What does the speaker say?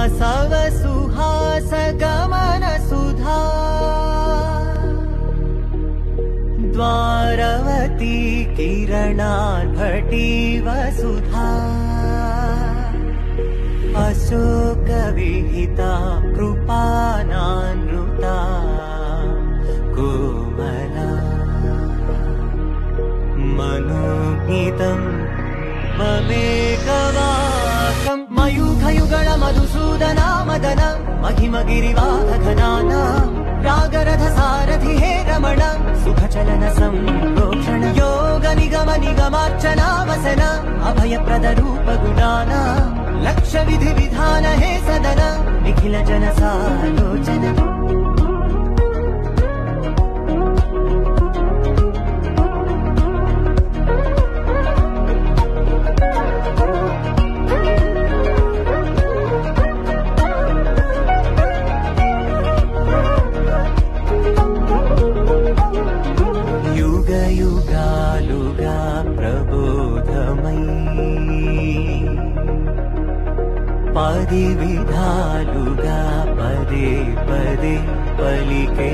बसव सुहास गमन सुधा द्वारवती किरणार्भटी वसुधा अशोक विहिता कृपानानृता कोमला मनोगीतं ममेकवाकं मयूखयुगल मधुसूदना मदन महिमगिरिवाहघनाना रागरथ सारथि हे रमण सुखचलन संप्रोक्षण योग निगम निगमार्चना वसन अभयप्रद रूप गुणाना लक्ष्य विधि विधान हे सदन निखिल जन सालोचन युग युगालुगा प्रबोधमयी पदि विधालुगा पदे पदे पलिके